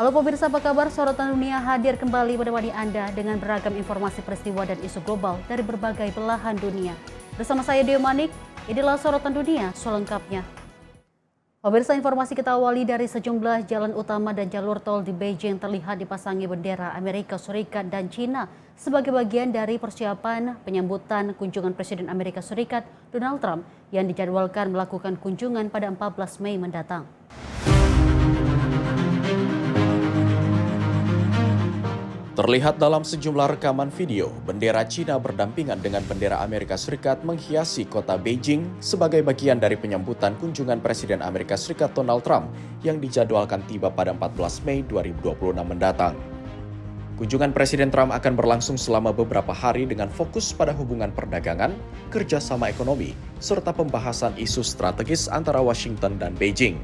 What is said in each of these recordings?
Halo pemirsa, apa kabar? Sorotan Dunia hadir kembali menemani Anda dengan beragam informasi peristiwa dan isu global dari berbagai belahan dunia. Bersama saya Deo Manik, inilah Sorotan Dunia selengkapnya. Pemirsa, informasi kita awali dari sejumlah jalan utama dan jalur tol di Beijing terlihat dipasangi bendera Amerika Serikat dan China sebagai bagian dari persiapan penyambutan kunjungan Presiden Amerika Serikat Donald Trump yang dijadwalkan melakukan kunjungan pada 14 Mei mendatang. Terlihat dalam sejumlah rekaman video, bendera Cina berdampingan dengan bendera Amerika Serikat menghiasi kota Beijing sebagai bagian dari penyambutan kunjungan Presiden Amerika Serikat Donald Trump yang dijadwalkan tiba pada 14 Mei 2026 mendatang. Kunjungan Presiden Trump akan berlangsung selama beberapa hari dengan fokus pada hubungan perdagangan, kerjasama ekonomi, serta pembahasan isu strategis antara Washington dan Beijing.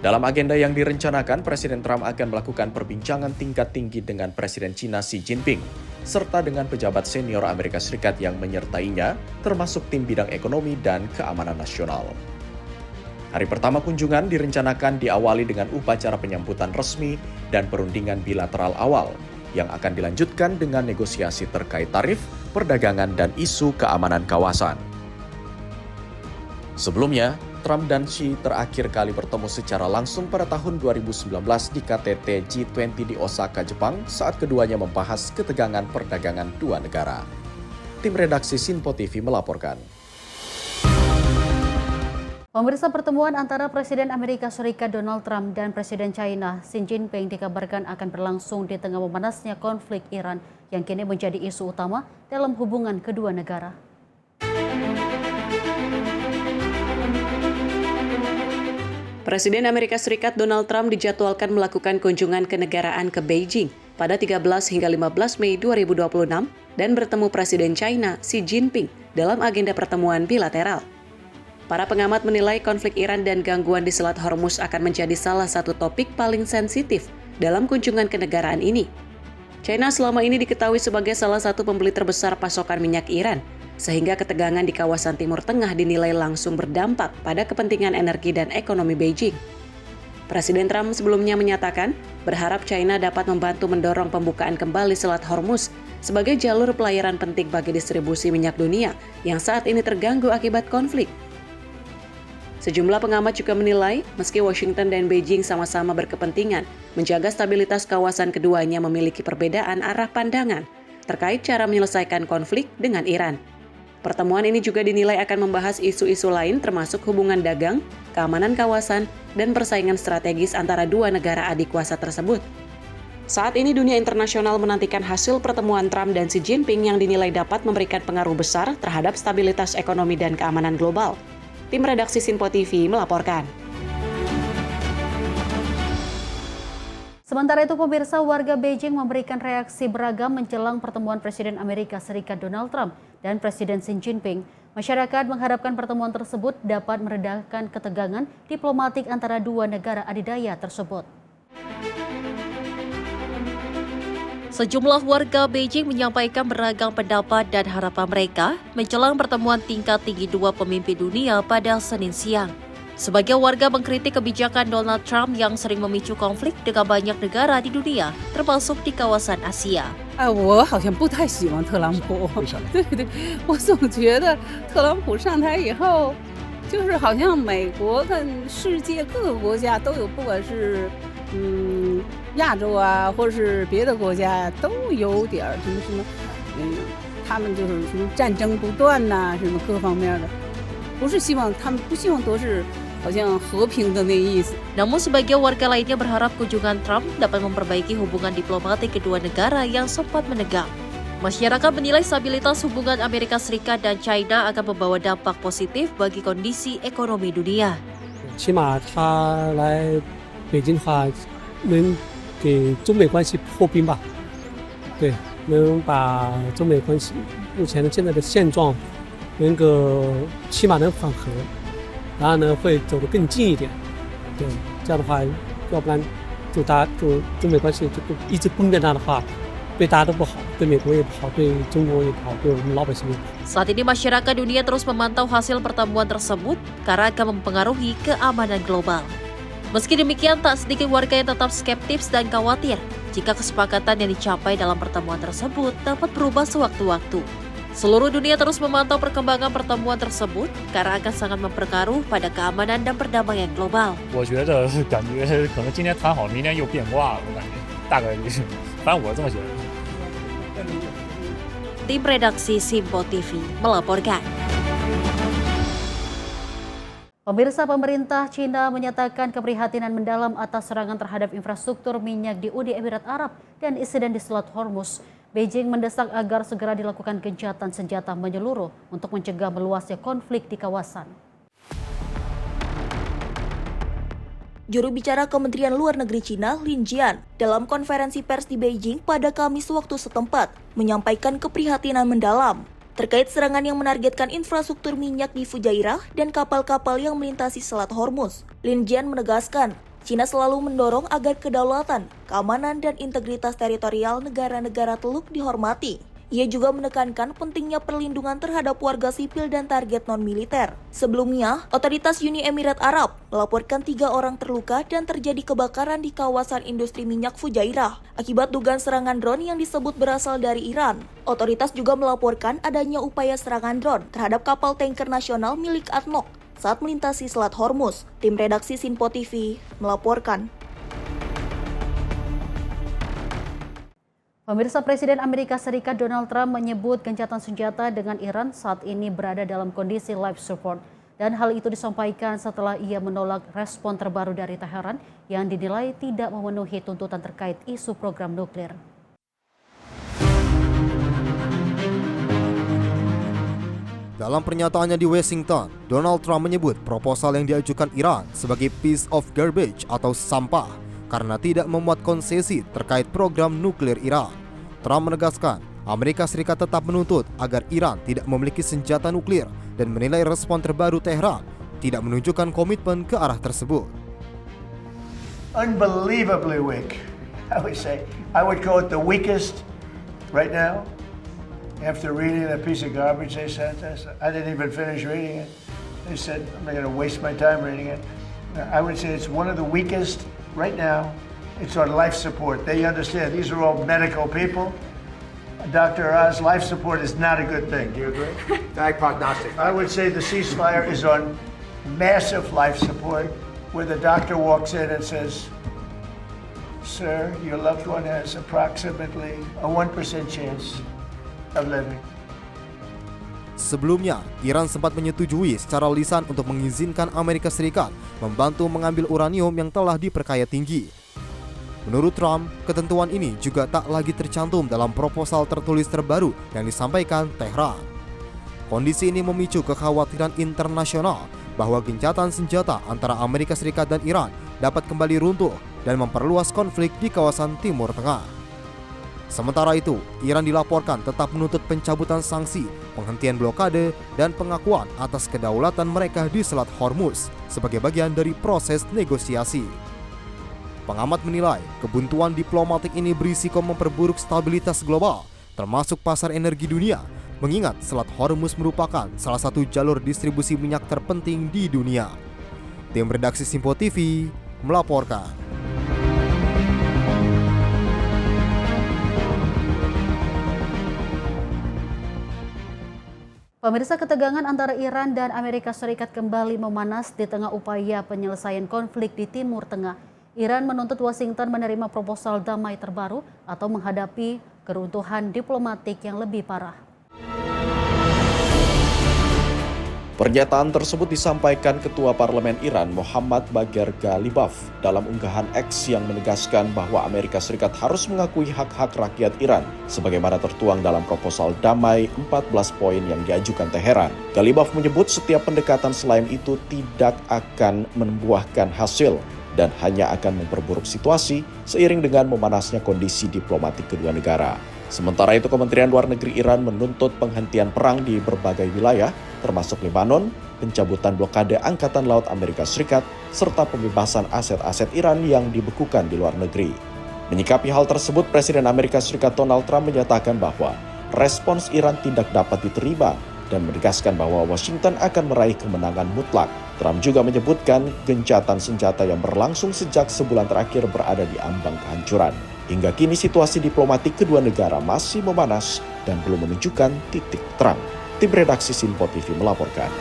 Dalam agenda yang direncanakan, Presiden Trump akan melakukan perbincangan tingkat tinggi dengan Presiden China Xi Jinping, serta dengan pejabat senior Amerika Serikat yang menyertainya, termasuk tim bidang ekonomi dan keamanan nasional. Hari pertama kunjungan direncanakan diawali dengan upacara penyambutan resmi dan perundingan bilateral awal, yang akan dilanjutkan dengan negosiasi terkait tarif, perdagangan, dan isu keamanan kawasan. Sebelumnya, Trump dan Xi terakhir kali bertemu secara langsung pada tahun 2019 di KTT G20 di Osaka, Jepang, saat keduanya membahas ketegangan perdagangan dua negara. Tim redaksi Sinpo TV melaporkan. Pemirsa, pertemuan antara Presiden Amerika Serikat Donald Trump dan Presiden China Xi Jinping dikabarkan akan berlangsung di tengah memanasnya konflik Iran yang kini menjadi isu utama dalam hubungan kedua negara. Presiden Amerika Serikat Donald Trump dijadwalkan melakukan kunjungan kenegaraan ke Beijing pada 13 hingga 15 Mei 2026 dan bertemu Presiden China Xi Jinping dalam agenda pertemuan bilateral. Para pengamat menilai konflik Iran dan gangguan di Selat Hormuz akan menjadi salah satu topik paling sensitif dalam kunjungan kenegaraan ini. China selama ini diketahui sebagai salah satu pembeli terbesar pasokan minyak Iran, sehingga ketegangan di kawasan Timur Tengah dinilai langsung berdampak pada kepentingan energi dan ekonomi Beijing. Presiden Trump sebelumnya menyatakan berharap China dapat membantu mendorong pembukaan kembali Selat Hormuz sebagai jalur pelayaran penting bagi distribusi minyak dunia yang saat ini terganggu akibat konflik. Sejumlah pengamat juga menilai, meski Washington dan Beijing sama-sama berkepentingan menjaga stabilitas kawasan, keduanya memiliki perbedaan arah pandangan terkait cara menyelesaikan konflik dengan Iran. Pertemuan ini juga dinilai akan membahas isu-isu lain termasuk hubungan dagang, keamanan kawasan, dan persaingan strategis antara dua negara adik kuasa tersebut. Saat ini dunia internasional menantikan hasil pertemuan Trump dan Xi Jinping yang dinilai dapat memberikan pengaruh besar terhadap stabilitas ekonomi dan keamanan global. Tim redaksi Sinpo TV melaporkan. Sementara itu, pemirsa, warga Beijing memberikan reaksi beragam menjelang pertemuan Presiden Amerika Serikat Donald Trump dan Presiden Xi Jinping. Masyarakat mengharapkan pertemuan tersebut dapat meredakan ketegangan diplomatik antara dua negara adidaya tersebut. Sejumlah warga Beijing menyampaikan beragam pendapat dan harapan mereka menjelang pertemuan tingkat tinggi dua pemimpin dunia pada Senin siang. Sebagai warga mengkritik kebijakan Donald Trump yang sering memicu konflik dengan banyak negara di dunia, termasuk di kawasan Asia. 我好像不太喜欢特朗普。对对，我总觉得特朗普上台以后，就是好像美国跟世界各个国家都有，不管是亚洲啊，或者是别的国家都有点什么什么，他们就是什么战争不断呐、什么各方面的，不是希望他们不希望都是好像和平的那意思。 Namun sebagian warga lainnya berharap kunjungan Trump dapat memperbaiki hubungan diplomatik kedua negara yang sempat menegang. Masyarakat menilai stabilitas hubungan Amerika Serikat dan China akan membawa dampak positif bagi kondisi ekonomi dunia. 起码他来北京的话，能给中美关系破冰吧？对，能把中美关系目前的现在的现状，能够起码能缓和，然后呢会走得更近一点。对，这样的话，要不然就中美关系就一直绷在那的话，对大家都不好，对美国也不好，对中国也不好，对我们老百姓也不好。 Saat ini masyarakat dunia terus memantau hasil pertemuan tersebut karena akan mempengaruhi keamanan global. Meski demikian, tak sedikit warga yang tetap skeptis dan khawatir jika kesepakatan yang dicapai dalam pertemuan tersebut dapat berubah sewaktu-waktu. Seluruh dunia terus memantau perkembangan pertemuan tersebut karena akan sangat mempengaruhi pada keamanan dan perdamaian global. 我觉得感觉可能今天谈好，明天又变卦了，我感觉大概率，反正我这么觉得。 Tim redaksi Simpo TV melaporkan. Pemirsa, pemerintah Cina menyatakan keprihatinan mendalam atas serangan terhadap infrastruktur minyak di Uni Emirat Arab dan insiden di Selat Hormuz. Beijing mendesak agar segera dilakukan gencatan senjata menyeluruh untuk mencegah meluasnya konflik di kawasan. Juru bicara Kementerian Luar Negeri Cina, Lin Jian, dalam konferensi pers di Beijing pada Kamis waktu setempat, menyampaikan keprihatinan mendalam terkait serangan yang menargetkan infrastruktur minyak di Fujairah dan kapal-kapal yang melintasi Selat Hormuz. Lin Jian menegaskan, Cina selalu mendorong agar kedaulatan, keamanan, dan integritas teritorial negara-negara Teluk dihormati. Ia juga menekankan pentingnya perlindungan terhadap warga sipil dan target non-militer. Sebelumnya, otoritas Uni Emirat Arab melaporkan 3 orang terluka dan terjadi kebakaran di kawasan industri minyak Fujairah akibat dugaan serangan drone yang disebut berasal dari Iran. Otoritas juga melaporkan adanya upaya serangan drone terhadap kapal tanker nasional milik ADNOC saat melintasi Selat Hormuz. Tim redaksi Simpo TV melaporkan. Pemirsa, Presiden Amerika Serikat Donald Trump menyebut gencatan senjata dengan Iran saat ini berada dalam kondisi life support. Dan hal itu disampaikan setelah ia menolak respon terbaru dari Teheran yang dinilai tidak memenuhi tuntutan terkait isu program nuklir. Dalam pernyataannya di Washington, Donald Trump menyebut proposal yang diajukan Iran sebagai piece of garbage atau sampah karena tidak memuat konsesi terkait program nuklir Iran. Trump menegaskan, Amerika Serikat tetap menuntut agar Iran tidak memiliki senjata nuklir dan menilai respon terbaru Tehran tidak menunjukkan komitmen ke arah tersebut. Unbelievably weak, I would say. I would call it the weakest right now. After reading that piece of garbage they sent us, I didn't even finish reading it. They said, I'm not going to waste my time reading it. I would say it's one of the weakest right now. It's on life support. They understand these are all medical people. Dr. Oz, life support is not a good thing. Do you agree? Bad prognostic. I would say the ceasefire is on massive life support, where the doctor walks in and says, sir, your loved one has approximately a 1% chance of living. Sebelumnya, Iran sempat menyetujui secara lisan untuk mengizinkan Amerika Serikat membantu mengambil uranium yang telah diperkaya tinggi. Menurut Trump, ketentuan ini juga tak lagi tercantum dalam proposal tertulis terbaru yang disampaikan Tehran. Kondisi ini memicu kekhawatiran internasional bahwa gencatan senjata antara Amerika Serikat dan Iran dapat kembali runtuh dan memperluas konflik di kawasan Timur Tengah. Sementara itu, Iran dilaporkan tetap menuntut pencabutan sanksi, penghentian blokade, dan pengakuan atas kedaulatan mereka di Selat Hormuz sebagai bagian dari proses negosiasi. Pengamat menilai kebuntuan diplomatik ini berisiko memperburuk stabilitas global, termasuk pasar energi dunia, mengingat Selat Hormuz merupakan salah satu jalur distribusi minyak terpenting di dunia. Tim redaksi Simpo TV melaporkan. Pemirsa, ketegangan antara Iran dan Amerika Serikat kembali memanas di tengah upaya penyelesaian konflik di Timur Tengah. Iran menuntut Washington menerima proposal damai terbaru atau menghadapi keruntuhan diplomatik yang lebih parah. Pernyataan tersebut disampaikan Ketua Parlemen Iran Mohammad Bagher Ghalibaf dalam unggahan X yang menegaskan bahwa Amerika Serikat harus mengakui hak-hak rakyat Iran sebagaimana tertuang dalam proposal damai 14 poin yang diajukan Teheran. Ghalibaf menyebut setiap pendekatan selain itu tidak akan membuahkan hasil dan hanya akan memperburuk situasi seiring dengan memanasnya kondisi diplomatik kedua negara. Sementara itu, Kementerian Luar Negeri Iran menuntut penghentian perang di berbagai wilayah, termasuk Lebanon, pencabutan blokade Angkatan Laut Amerika Serikat, serta pembebasan aset-aset Iran yang dibekukan di luar negeri. Menyikapi hal tersebut, Presiden Amerika Serikat Donald Trump menyatakan bahwa respons Iran tidak dapat diterima dan menegaskan bahwa Washington akan meraih kemenangan mutlak Trump juga menyebutkan gencatan senjata yang berlangsung sejak sebulan terakhir berada di ambang kehancuran. Hingga kini situasi diplomatik kedua negara masih memanas dan belum menunjukkan titik terang. Tim redaksi Sinpo TV melaporkan.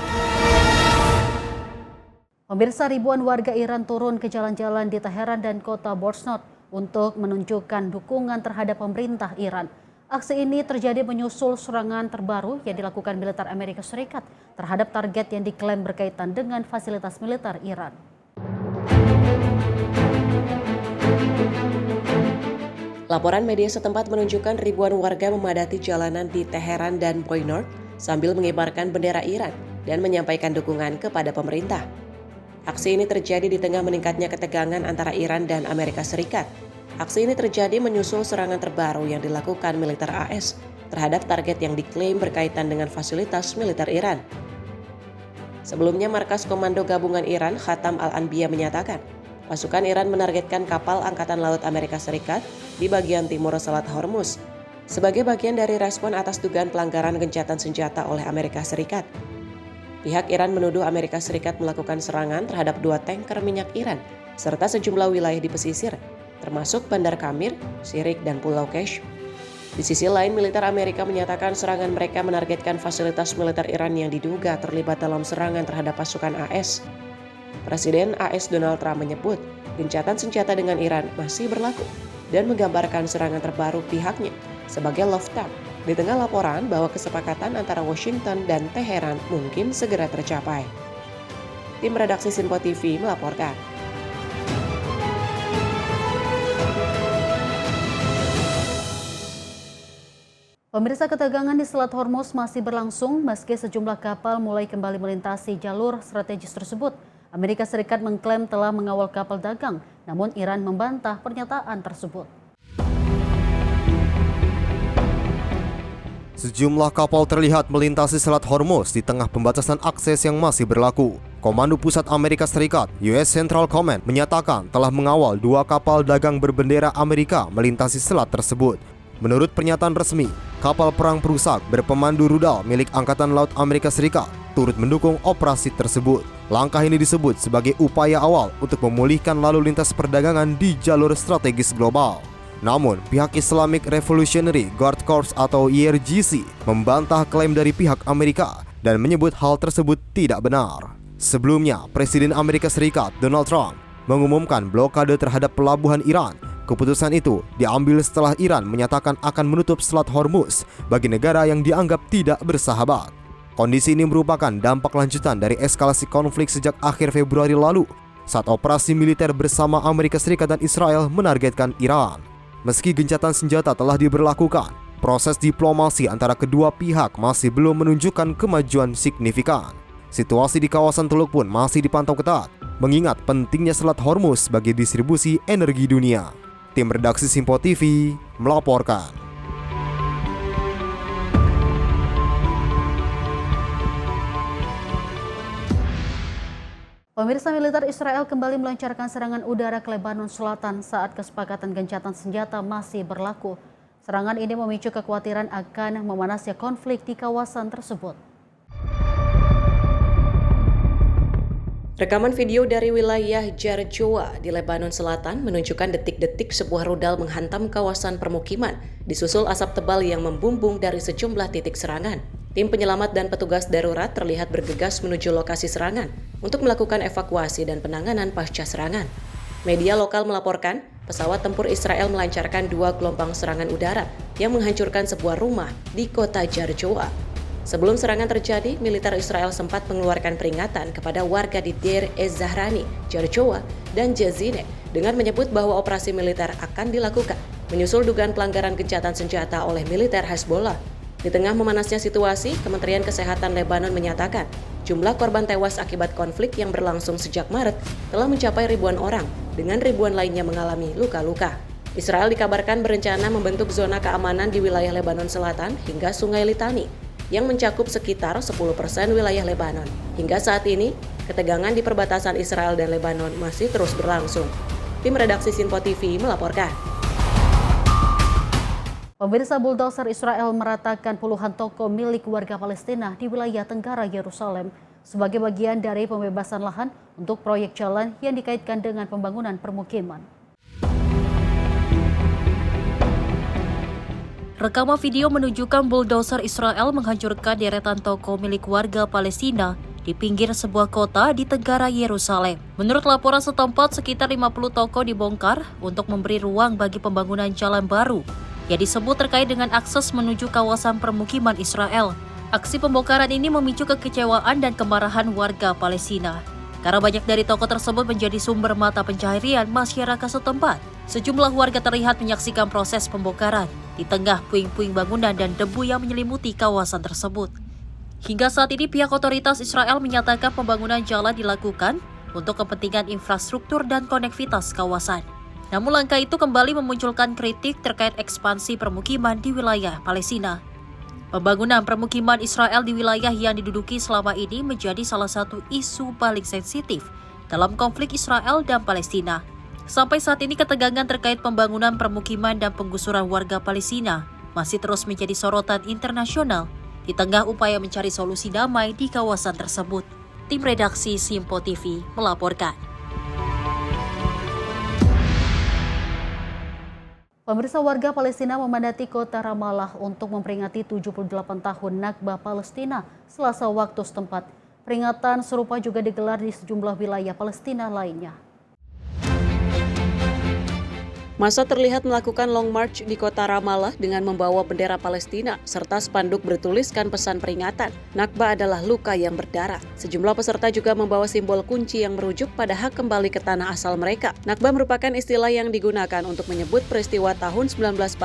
Pemirsa, ribuan warga Iran turun ke jalan-jalan di Teheran dan kota Borsnot untuk menunjukkan dukungan terhadap pemerintah Iran. Aksi ini terjadi menyusul serangan terbaru yang dilakukan militer Amerika Serikat terhadap target yang diklaim berkaitan dengan fasilitas militer Iran. Laporan media setempat menunjukkan ribuan warga memadati jalanan di Teheran dan Boynord sambil mengibarkan bendera Iran dan menyampaikan dukungan kepada pemerintah. Aksi ini terjadi di tengah meningkatnya ketegangan antara Iran dan Amerika Serikat. Aksi ini terjadi menyusul serangan terbaru yang dilakukan militer AS terhadap target yang diklaim berkaitan dengan fasilitas militer Iran. Sebelumnya, Markas Komando Gabungan Iran Khatam Al-Anbiya menyatakan, pasukan Iran menargetkan kapal Angkatan Laut Amerika Serikat di bagian timur Selat Hormuz sebagai bagian dari respon atas dugaan pelanggaran gencatan senjata oleh Amerika Serikat. Pihak Iran menuduh Amerika Serikat melakukan serangan terhadap 2 tanker minyak Iran serta sejumlah wilayah di pesisir, termasuk Bandar Kamir, Sirik, dan Pulau Kesh. Di sisi lain, militer Amerika menyatakan serangan mereka menargetkan fasilitas militer Iran yang diduga terlibat dalam serangan terhadap pasukan AS. Presiden AS Donald Trump menyebut gencatan senjata dengan Iran masih berlaku dan menggambarkan serangan terbaru pihaknya sebagai love tap di tengah laporan bahwa kesepakatan antara Washington dan Teheran mungkin segera tercapai. Tim redaksi Sinpo TV melaporkan. Pemirsa, ketegangan di Selat Hormuz masih berlangsung meski sejumlah kapal mulai kembali melintasi jalur strategis tersebut. Amerika Serikat mengklaim telah mengawal kapal dagang, namun Iran membantah pernyataan tersebut. Sejumlah kapal terlihat melintasi Selat Hormuz di tengah pembatasan akses yang masih berlaku. Komando Pusat Amerika Serikat, US Central Command, menyatakan telah mengawal 2 kapal dagang berbendera Amerika melintasi selat tersebut. Menurut pernyataan resmi, kapal perang perusak berpemandu rudal milik Angkatan Laut Amerika Serikat turut mendukung operasi tersebut. Langkah ini disebut sebagai upaya awal untuk memulihkan lalu lintas perdagangan di jalur strategis global. Namun, pihak Islamic Revolutionary Guard Corps atau IRGC membantah klaim dari pihak Amerika dan menyebut hal tersebut tidak benar. Sebelumnya, Presiden Amerika Serikat Donald Trump mengumumkan blokade terhadap pelabuhan Iran. Keputusan itu diambil setelah Iran menyatakan akan menutup Selat Hormuz bagi negara yang dianggap tidak bersahabat. Kondisi ini merupakan dampak lanjutan dari eskalasi konflik sejak akhir Februari lalu saat operasi militer bersama Amerika Serikat dan Israel menargetkan Iran. Meski gencatan senjata telah diberlakukan, proses diplomasi antara kedua pihak masih belum menunjukkan kemajuan signifikan. Situasi di kawasan Teluk pun masih dipantau ketat, mengingat pentingnya Selat Hormuz bagi distribusi energi dunia. Tim redaksi Sinpo TV melaporkan. Pemirsa, militer Israel kembali melancarkan serangan udara ke Lebanon Selatan saat kesepakatan gencatan senjata masih berlaku. Serangan ini memicu kekhawatiran akan memanasnya konflik di kawasan tersebut. Rekaman video dari wilayah Jarjoa di Lebanon Selatan menunjukkan detik-detik sebuah rudal menghantam kawasan permukiman, disusul asap tebal yang membumbung dari sejumlah titik serangan. Tim penyelamat dan petugas darurat terlihat bergegas menuju lokasi serangan untuk melakukan evakuasi dan penanganan pasca serangan. Media lokal melaporkan, pesawat tempur Israel melancarkan 2 gelombang serangan udara yang menghancurkan sebuah rumah di kota Jarjoa. Sebelum serangan terjadi, militer Israel sempat mengeluarkan peringatan kepada warga di Deir Ez-Zahrani, Jarjoa, dan Jazine dengan menyebut bahwa operasi militer akan dilakukan menyusul dugaan pelanggaran gencatan senjata oleh militer Hezbollah. Di tengah memanasnya situasi, Kementerian Kesehatan Lebanon menyatakan jumlah korban tewas akibat konflik yang berlangsung sejak Maret telah mencapai ribuan orang, dengan ribuan lainnya mengalami luka-luka. Israel dikabarkan berencana membentuk zona keamanan di wilayah Lebanon Selatan hingga Sungai Litani, yang mencakup sekitar 10% wilayah Lebanon. Hingga saat ini, ketegangan di perbatasan Israel dan Lebanon masih terus berlangsung. Tim redaksi Sinpo TV melaporkan. Pemirsa, bulldozer Israel meratakan puluhan toko milik warga Palestina di wilayah Tenggara Yerusalem. sebagai bagian dari pembebasan lahan untuk proyek jalan yang dikaitkan dengan pembangunan permukiman. Rekaman video menunjukkan bulldozer Israel menghancurkan deretan toko milik warga Palestina di pinggir sebuah kota di tenggara Yerusalem. Menurut laporan setempat, sekitar 50 toko dibongkar untuk memberi ruang bagi pembangunan jalan baru yang disebut terkait dengan akses menuju kawasan permukiman Israel. Aksi pembongkaran ini memicu kekecewaan dan kemarahan warga Palestina karena banyak dari toko tersebut menjadi sumber mata pencaharian masyarakat setempat. Sejumlah warga terlihat menyaksikan proses pembongkaran di tengah puing-puing bangunan dan debu yang menyelimuti kawasan tersebut. Hingga saat ini pihak otoritas Israel menyatakan pembangunan jalan dilakukan untuk kepentingan infrastruktur dan konektivitas kawasan. Namun langkah itu kembali memunculkan kritik terkait ekspansi permukiman di wilayah Palestina. Pembangunan permukiman Israel di wilayah yang diduduki selama ini menjadi salah satu isu paling sensitif dalam konflik Israel dan Palestina. Sampai saat ini ketegangan terkait pembangunan permukiman dan penggusuran warga Palestina masih terus menjadi sorotan internasional di tengah upaya mencari solusi damai di kawasan tersebut. Tim redaksi Simpo TV melaporkan. Pemirsa, warga Palestina memadati kota Ramallah untuk memperingati 78 tahun Nakba Palestina Selasa waktu setempat. Peringatan serupa juga digelar di sejumlah wilayah Palestina lainnya. Massa terlihat melakukan long march di kota Ramallah dengan membawa bendera Palestina serta spanduk bertuliskan pesan peringatan, Nakba adalah luka yang berdarah. Sejumlah peserta juga membawa simbol kunci yang merujuk pada hak kembali ke tanah asal mereka. Nakba merupakan istilah yang digunakan untuk menyebut peristiwa tahun 1948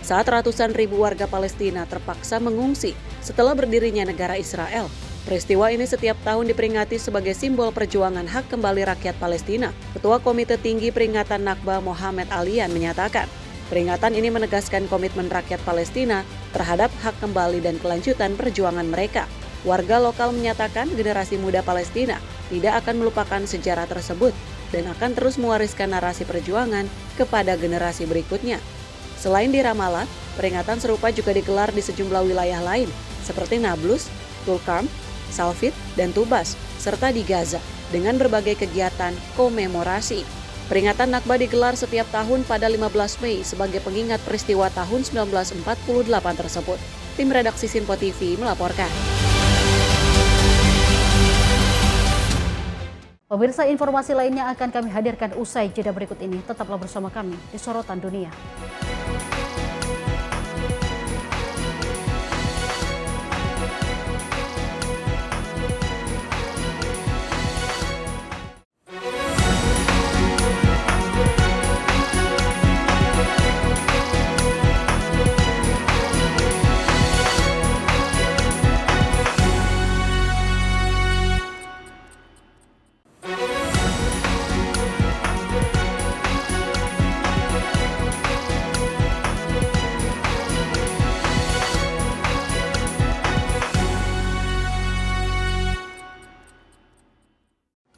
saat ratusan ribu warga Palestina terpaksa mengungsi setelah berdirinya negara Israel. Peristiwa ini setiap tahun diperingati sebagai simbol perjuangan hak kembali rakyat Palestina. Ketua Komite Tinggi Peringatan Nakba Mohamed Alian menyatakan, peringatan ini menegaskan komitmen rakyat Palestina terhadap hak kembali dan kelanjutan perjuangan mereka. Warga lokal menyatakan generasi muda Palestina tidak akan melupakan sejarah tersebut dan akan terus mewariskan narasi perjuangan kepada generasi berikutnya. Selain di Ramallah, peringatan serupa juga digelar di sejumlah wilayah lain seperti Nablus, Tulkarm, Salfit, dan Tubas, serta di Gaza, dengan berbagai kegiatan komemorasi. Peringatan Nakba digelar setiap tahun pada 15 Mei sebagai pengingat peristiwa tahun 1948 tersebut. Tim redaksi Simpo TV melaporkan. Pemirsa, informasi lainnya akan kami hadirkan usai jeda berikut ini. Tetaplah bersama kami di Sorotan Dunia.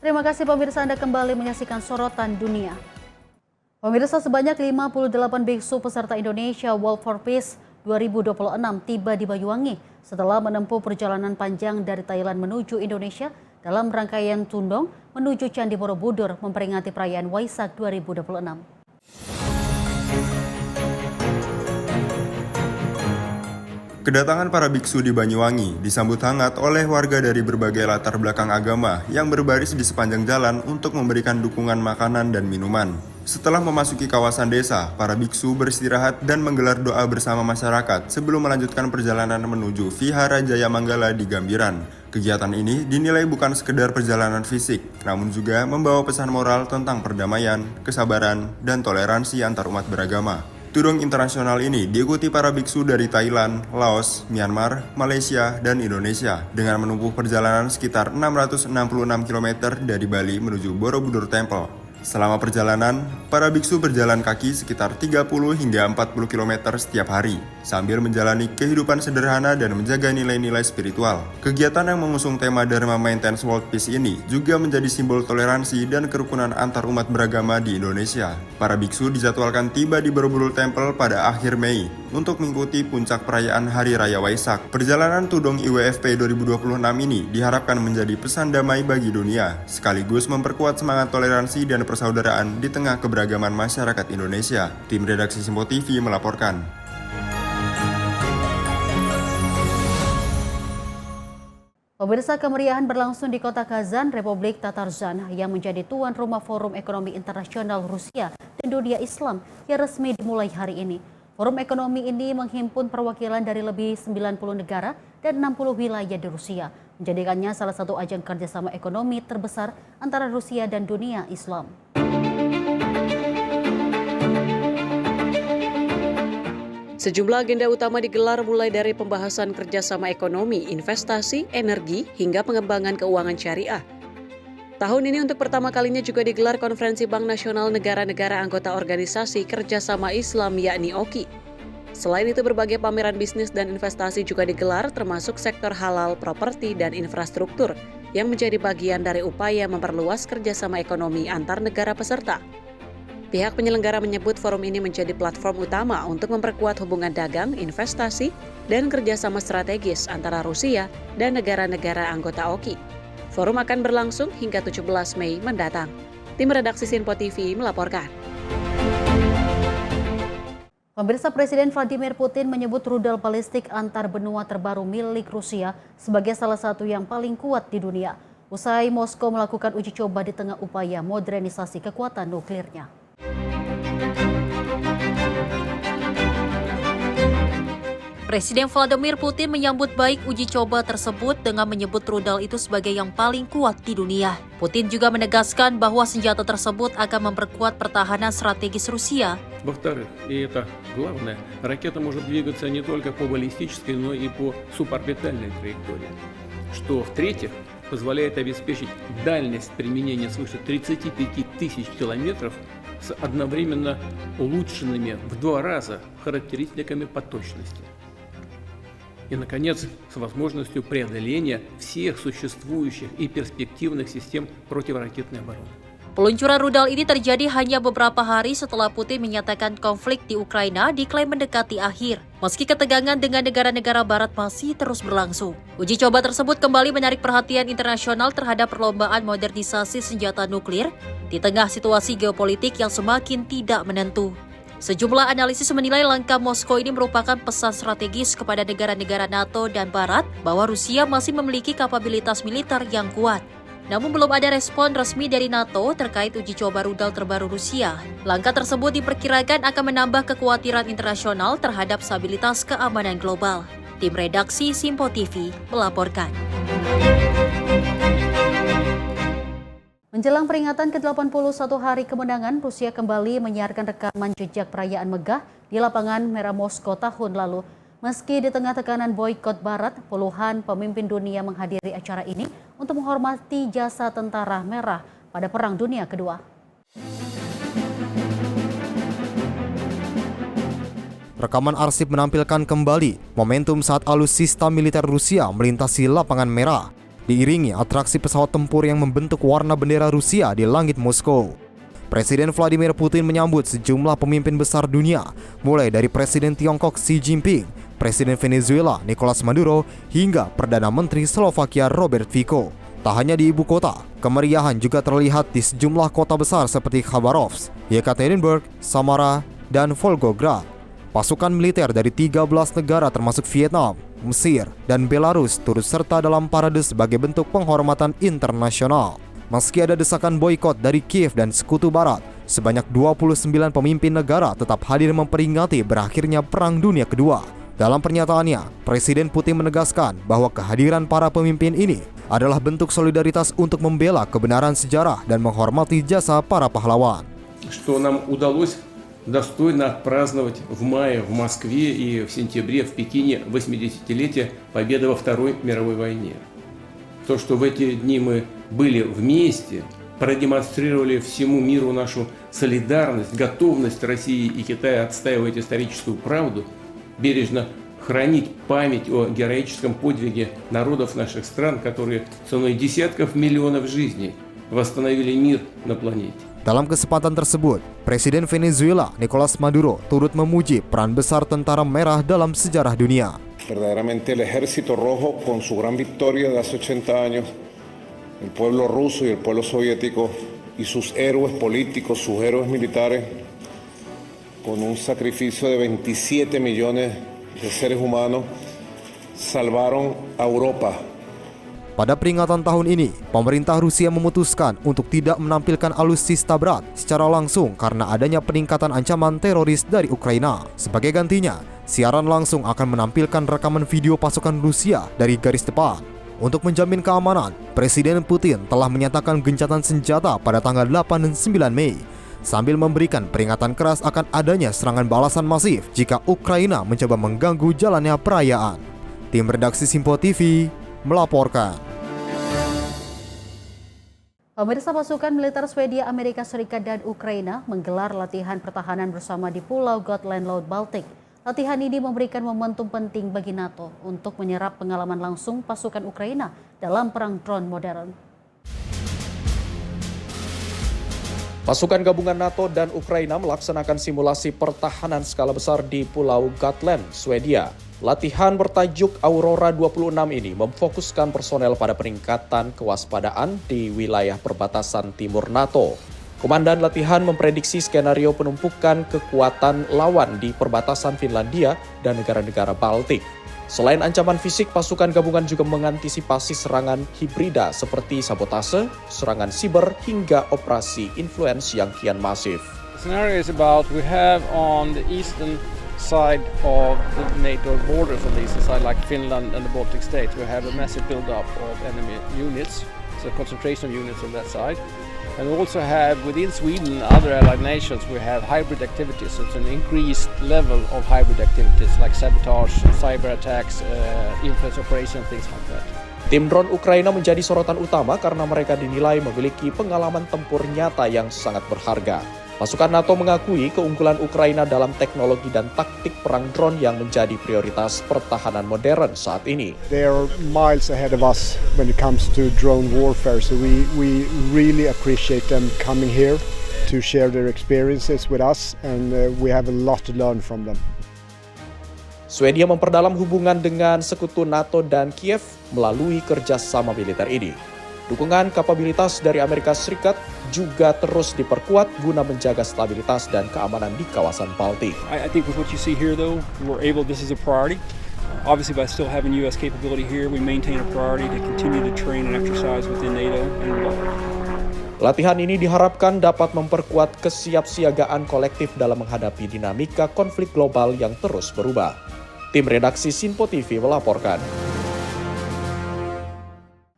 Terima kasih pemirsa, Anda kembali menyaksikan Sorotan Dunia. Pemirsa, sebanyak 58 biksu peserta Indonesia Walk for Peace 2026 tiba di Banyuwangi setelah menempuh perjalanan panjang dari Thailand menuju Indonesia dalam rangkaian Tundong menuju Candi Borobudur memperingati perayaan Waisak 2026. Kedatangan para biksu di Banyuwangi disambut hangat oleh warga dari berbagai latar belakang agama yang berbaris di sepanjang jalan untuk memberikan dukungan makanan dan minuman. Setelah memasuki kawasan desa, para biksu beristirahat dan menggelar doa bersama masyarakat sebelum melanjutkan perjalanan menuju Vihara Jaya Manggala di Gambiran. Kegiatan ini dinilai bukan sekedar perjalanan fisik, namun juga membawa pesan moral tentang perdamaian, kesabaran, dan toleransi antar umat beragama. Tudong internasional ini diikuti para biksu dari Thailand, Laos, Myanmar, Malaysia, dan Indonesia dengan menempuh perjalanan sekitar 666 km dari Bali menuju Borobudur Temple. Selama perjalanan, para biksu berjalan kaki sekitar 30 hingga 40 km setiap hari, sambil menjalani kehidupan sederhana dan menjaga nilai-nilai spiritual. Kegiatan yang mengusung tema Dharma Maintains World Peace ini juga menjadi simbol toleransi dan kerukunan antar umat beragama di Indonesia. Para biksu dijadwalkan tiba di Borobudur Temple pada akhir Mei. untuk mengikuti puncak perayaan Hari Raya Waisak. Perjalanan Tudong IWFP 2026 ini diharapkan menjadi pesan damai bagi dunia, sekaligus memperkuat semangat toleransi dan persaudaraan di tengah keberagaman masyarakat Indonesia. Tim redaksi Simpo TV melaporkan. Pemirsa, kemeriahan berlangsung di kota Kazan, Republik Tatarstan yang menjadi tuan rumah Forum Ekonomi Internasional Rusia dan Dunia Islam yang resmi dimulai hari ini. Forum ekonomi ini menghimpun perwakilan dari lebih 90 negara dan 60 wilayah di Rusia, menjadikannya salah satu ajang kerjasama ekonomi terbesar antara Rusia dan dunia Islam. Sejumlah agenda utama digelar mulai dari pembahasan kerjasama ekonomi, investasi, energi, hingga pengembangan keuangan syariah. Tahun ini untuk pertama kalinya juga digelar Konferensi Bank Nasional Negara-Negara Anggota Organisasi Kerjasama Islam yakni OKI. Selain itu berbagai pameran bisnis dan investasi juga digelar termasuk sektor halal, properti, dan infrastruktur yang menjadi bagian dari upaya memperluas kerjasama ekonomi antar negara peserta. Pihak penyelenggara menyebut forum ini menjadi platform utama untuk memperkuat hubungan dagang, investasi, dan kerjasama strategis antara Rusia dan negara-negara anggota OKI. Forum akan berlangsung hingga 17 Mei mendatang. Tim redaksi Simpo TV melaporkan. Pemirsa, Presiden Vladimir Putin menyebut rudal balistik antar benua terbaru milik Rusia sebagai salah satu yang paling kuat di dunia. Usai Moskow melakukan uji coba di tengah upaya modernisasi kekuatan nuklirnya. Presiden Vladimir Putin menyambut baik uji coba tersebut dengan menyebut rudal itu sebagai yang paling kuat di dunia. Putin juga menegaskan bahwa senjata tersebut akan memperkuat pertahanan strategis Rusia. Во-вторых, и это главное, ракета может двигаться не только по баллистической, но и по суборбитальной траектории. Что, в-третьих, позволяет обеспечить дальность применения свыше 35 тысяч километров с одновременно улучшенными в 2 раза характеристиками по точности. И, наконец, с возможностью преодоления всех существующих и перспективных систем противоракетной обороны. Peluncuran rudal ini terjadi hanya beberapa hari setelah Putin menyatakan konflik di Ukraina diklaim mendekati akhir. Meski ketegangan dengan negara-negara barat masih terus berlangsung. Uji coba tersebut kembali menarik perhatian internasional terhadap perlombaan modernisasi senjata nuklir di tengah situasi geopolitik yang semakin tidak menentu. Sejumlah analisis menilai langkah Moskow ini merupakan pesan strategis kepada negara-negara NATO dan Barat bahwa Rusia masih memiliki kapabilitas militer yang kuat. Namun belum ada respon resmi dari NATO terkait uji coba rudal terbaru Rusia. Langkah tersebut diperkirakan akan menambah kekhawatiran internasional terhadap stabilitas keamanan global. Tim redaksi Simpo TV melaporkan. Menjelang peringatan ke-81 hari kemenangan, Rusia kembali menyiarkan rekaman jejak perayaan megah di lapangan Merah Moskow tahun lalu. Meski di tengah tekanan boikot Barat, puluhan pemimpin dunia menghadiri acara ini untuk menghormati jasa tentara merah pada Perang Dunia Kedua. Rekaman arsip menampilkan kembali momentum saat alutsista militer Rusia melintasi lapangan merah, diiringi atraksi pesawat tempur yang membentuk warna bendera Rusia di langit Moskow. Presiden Vladimir Putin menyambut sejumlah pemimpin besar dunia, mulai dari Presiden Tiongkok Xi Jinping, Presiden Venezuela Nicolas Maduro, hingga Perdana Menteri Slovakia Robert Fico. Tak hanya di ibu kota, kemeriahan juga terlihat di sejumlah kota besar seperti Khabarovsk, Yekaterinburg, Samara, dan Volgograd. Pasukan militer dari 13 negara termasuk Vietnam, Mesir, dan Belarus turut serta dalam parade sebagai bentuk penghormatan internasional. Meski ada desakan boikot dari Kiev dan Sekutu Barat, sebanyak 29 pemimpin negara tetap hadir memperingati berakhirnya Perang Dunia Kedua. Dalam pernyataannya, Presiden Putin menegaskan bahwa kehadiran para pemimpin ini adalah bentuk solidaritas untuk membela kebenaran sejarah dan menghormati jasa para pahlawan. Что нам удалось достойно отпраздновать в мае в Москве и в сентябре в Пекине 80-летие победы во Второй мировой войне. То, что в эти дни мы были вместе, продемонстрировали всему миру нашу солидарность, готовность России и Китая отстаивать историческую правду, бережно хранить память о героическом подвиге народов наших стран, которые ценой десятков миллионов жизней восстановили мир на планете. Dalam kesempatan tersebut, Presiden Venezuela Nicolás Maduro turut memuji peran besar Tentara Merah dalam sejarah dunia. Verdaderamente el Ejército Rojo, con su gran victoria de hace 80 años, el pueblo ruso y el pueblo soviético y sus héroes políticos, sus héroes militares, con un sacrificio de 27 millones de seres humanos, salvaron a Europa. Pada peringatan tahun ini, pemerintah Rusia memutuskan untuk tidak menampilkan alutsista berat secara langsung karena adanya peningkatan ancaman teroris dari Ukraina. Sebagai gantinya, siaran langsung akan menampilkan rekaman video pasukan Rusia dari garis depan. Untuk menjamin keamanan, Presiden Putin telah menyatakan gencatan senjata pada tanggal 8 dan 9 Mei, sambil memberikan peringatan keras akan adanya serangan balasan masif jika Ukraina mencoba mengganggu jalannya perayaan. Tim redaksi Simpo TV melaporkan. Pemirsa, pasukan militer Swedia, Amerika Serikat, dan Ukraina menggelar latihan pertahanan bersama di Pulau Gotland, Laut Baltik. Latihan ini memberikan momentum penting bagi NATO untuk menyerap pengalaman langsung pasukan Ukraina dalam perang drone modern. Pasukan gabungan NATO dan Ukraina melaksanakan simulasi pertahanan skala besar di Pulau Gotland, Swedia. Latihan bertajuk Aurora 26 ini memfokuskan personel pada peningkatan kewaspadaan di wilayah perbatasan timur NATO. Komandan latihan memprediksi skenario penumpukan kekuatan lawan di perbatasan Finlandia dan negara-negara Baltik. Selain ancaman fisik, pasukan gabungan juga mengantisipasi serangan hibrida seperti sabotase, serangan siber, hingga operasi influence yang kian masif. The scenario is about we have on the eastern side of the NATO borders, on the eastern side, like Finland and the Baltic states, we have a massive build-up of enemy units, so concentration of units on that side. And we also have, within Sweden and other allied nations, we have hybrid activities, so it's an increased level of hybrid activities like sabotage, cyber attacks, influence operations, things like that. Tim drone Ukraina menjadi sorotan utama karena mereka dinilai memiliki pengalaman tempur nyata yang sangat berharga. Pasukan NATO mengakui keunggulan Ukraina dalam teknologi dan taktik perang drone yang menjadi prioritas pertahanan modern saat ini. They are miles ahead of us when it comes to drone warfare, so we really appreciate them coming here to share their experiences with us, and we have a lot to learn from them. Swedia memperdalam hubungan dengan sekutu NATO dan Kiev melalui kerjasama militer ini. Dukungan kapabilitas dari Amerika Serikat juga terus diperkuat guna menjaga stabilitas dan keamanan di kawasan Baltik. I think with what you see here, though, this is a priority. Obviously, by still having U.S. capability here, we maintain a priority to continue to train and exercise within NATO and abroad. Latihan ini diharapkan dapat memperkuat kesiapsiagaan kolektif dalam menghadapi dinamika konflik global yang terus berubah. Tim redaksi Simpo TV melaporkan.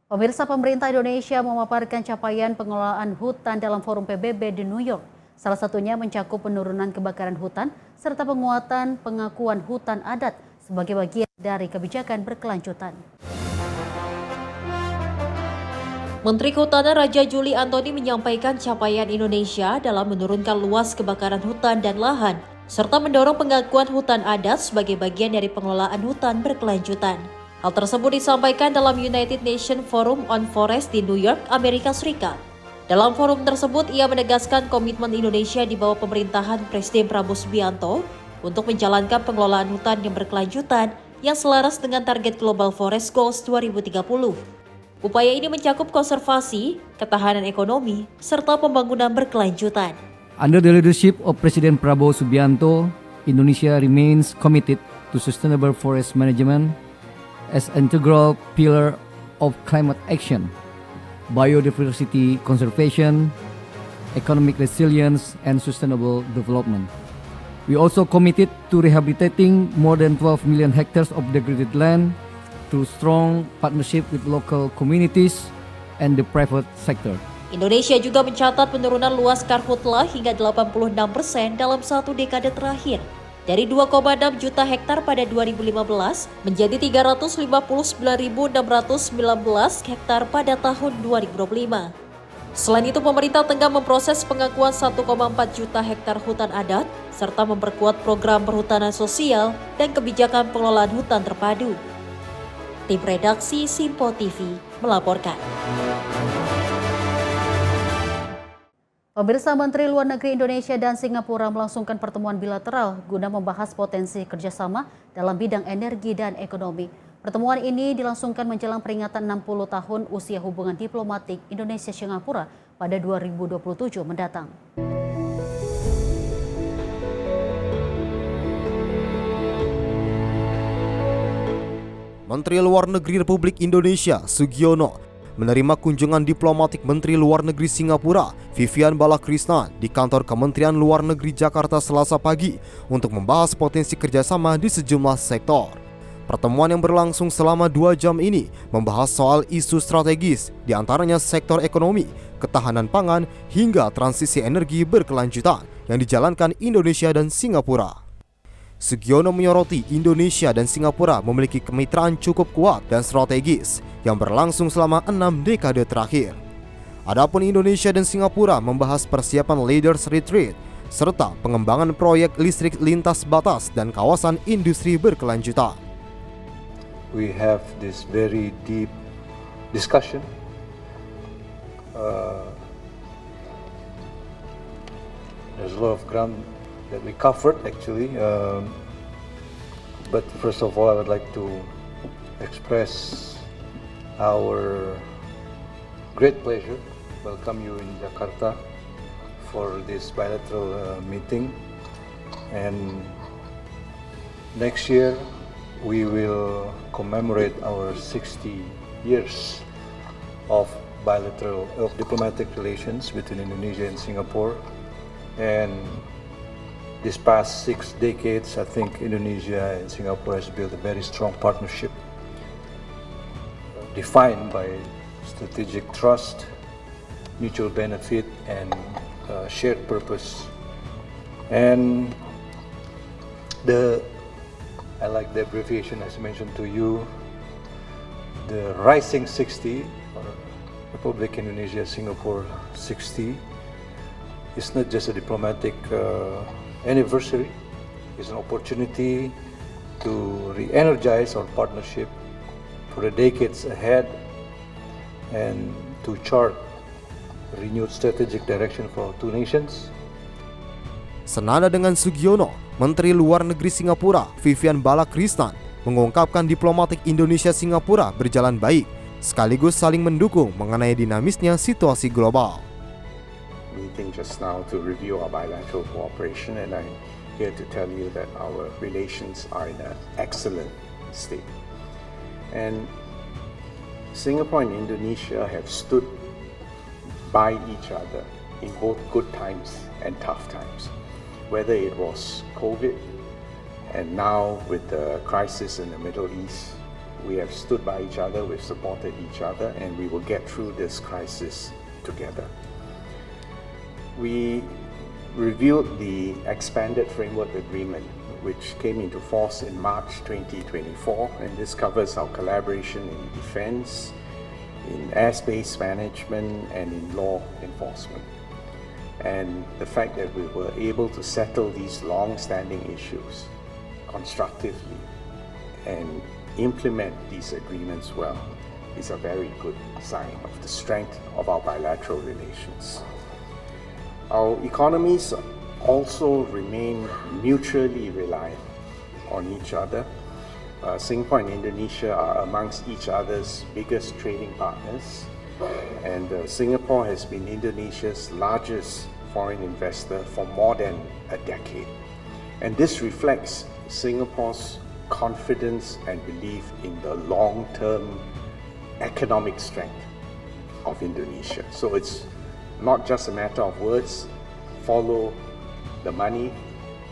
Pemirsa, pemerintah Indonesia memaparkan capaian pengelolaan hutan dalam forum PBB di New York. Salah satunya mencakup penurunan kebakaran hutan serta penguatan pengakuan hutan adat sebagai bagian dari kebijakan berkelanjutan. Menteri Kehutanan Raja Juli Antoni menyampaikan capaian Indonesia dalam menurunkan luas kebakaran hutan dan lahan, serta mendorong pengakuan hutan adat sebagai bagian dari pengelolaan hutan berkelanjutan. Hal tersebut disampaikan dalam United Nations Forum on Forest di New York, Amerika Serikat. Dalam forum tersebut, ia menegaskan komitmen Indonesia di bawah pemerintahan Presiden Prabowo Subianto untuk menjalankan pengelolaan hutan yang berkelanjutan yang selaras dengan target Global Forest Goals 2030. Upaya ini mencakup konservasi, ketahanan ekonomi, serta pembangunan berkelanjutan. Under the leadership of Presiden Prabowo Subianto, Indonesia remains committed to sustainable forest management as an integral pillar of climate action, biodiversity conservation, economic resilience, and sustainable development. We also committed to rehabilitating more than 12 million hectares of degraded land through strong partnership with local communities and the private sector. Indonesia juga mencatat penurunan luas karhutla hingga 86% dalam satu dekade terakhir, dari 2,6 juta hektar pada 2015 menjadi 359.619 hektar pada tahun 2025. Selain itu, pemerintah tengah memproses pengakuan 1,4 juta hektar hutan adat, serta memperkuat program perhutanan sosial dan kebijakan pengelolaan hutan terpadu. Tim redaksi Simpo TV melaporkan. Pemirsa, Menteri Luar Negeri Indonesia dan Singapura melangsungkan pertemuan bilateral guna membahas potensi kerjasama dalam bidang energi dan ekonomi. Pertemuan ini dilangsungkan menjelang peringatan 60 tahun usia hubungan diplomatik Indonesia-Singapura pada 2027 mendatang. Menteri Luar Negeri Republik Indonesia Sugiono menerima kunjungan diplomatik Menteri Luar Negeri Singapura Vivian Balakrishnan di kantor Kementerian Luar Negeri Jakarta Selasa pagi untuk membahas potensi kerjasama di sejumlah sektor. Pertemuan yang berlangsung selama 2 jam ini membahas soal isu strategis, diantaranya sektor ekonomi, ketahanan pangan, hingga transisi energi berkelanjutan yang dijalankan Indonesia dan Singapura. Sugiono menyoroti Indonesia dan Singapura memiliki kemitraan cukup kuat dan strategis yang berlangsung selama 6 dekade terakhir. Adapun Indonesia dan Singapura membahas persiapan Leaders Retreat serta pengembangan proyek listrik lintas batas dan kawasan industri berkelanjutan. We have this very deep discussion. There's a lot of ground that we covered actually, but first of all I would like to express our great pleasure welcome you in Jakarta for this bilateral meeting, and next year we will commemorate our 60 years of diplomatic relations between Indonesia and Singapore. And this past 6 decades, I think Indonesia and Singapore has built a very strong partnership defined by strategic trust, mutual benefit, and shared purpose. And I like the abbreviation as mentioned to you, the Rising 60, or Republic Indonesia Singapore 60, is not just a diplomatic anniversary. It's an opportunity to re-energize our partnership for the decades ahead and to chart a renewed strategic direction for our two nations. Senada dengan Sugiono, Menteri Luar Negeri Singapura Vivian Balakrishnan mengungkapkan diplomatik Indonesia-Singapura berjalan baik, sekaligus saling mendukung mengenai dinamisnya situasi global. Meeting just now to review our bilateral cooperation, and I'm here to tell you that our relations are in an excellent state. And Singapore and Indonesia have stood by each other in both good times and tough times. Whether it was COVID, and now with the crisis in the Middle East, we have stood by each other, we've supported each other, and we will get through this crisis together. We reviewed the expanded framework agreement, which came into force in March 2024, and this covers our collaboration in defense, in airspace management, and in law enforcement. And the fact that we were able to settle these long-standing issues constructively and implement these agreements well is a very good sign of the strength of our bilateral relations. Our economies also remain mutually reliant on each other. Singapore and Indonesia are amongst each other's biggest trading partners, and Singapore has been Indonesia's largest foreign investor for more than a decade. And this reflects Singapore's confidence and belief in the long-term economic strength of Indonesia. So it's not just a matter of words, follow the money,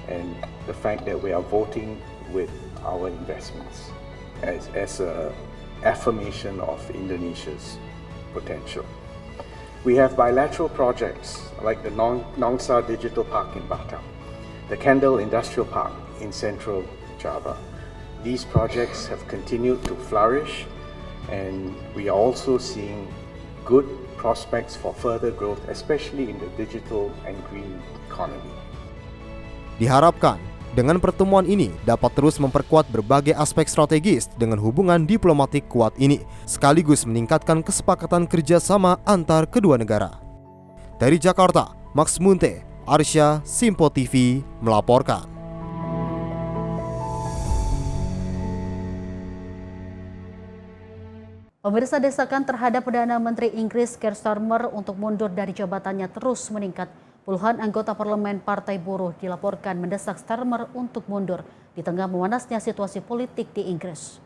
and the fact that we are voting with our investments as an affirmation of Indonesia's potential. We have bilateral projects like the Nongsa Digital Park in Batam, the Kendal Industrial Park in Central Java. These projects have continued to flourish, and we are also seeing good prospects for further growth, especially in the digital and green economy. Diharapkan dengan pertemuan ini dapat terus memperkuat berbagai aspek strategis dengan hubungan diplomatik kuat ini, sekaligus meningkatkan kesepakatan kerjasama antar kedua negara. Dari Jakarta, Max Munte, Arsya, Simpo TV melaporkan. Pemirsa, desakan terhadap Perdana Menteri Inggris Keir Starmer untuk mundur dari jabatannya terus meningkat. Puluhan anggota parlemen Partai Buruh dilaporkan mendesak Starmer untuk mundur di tengah memanasnya situasi politik di Inggris.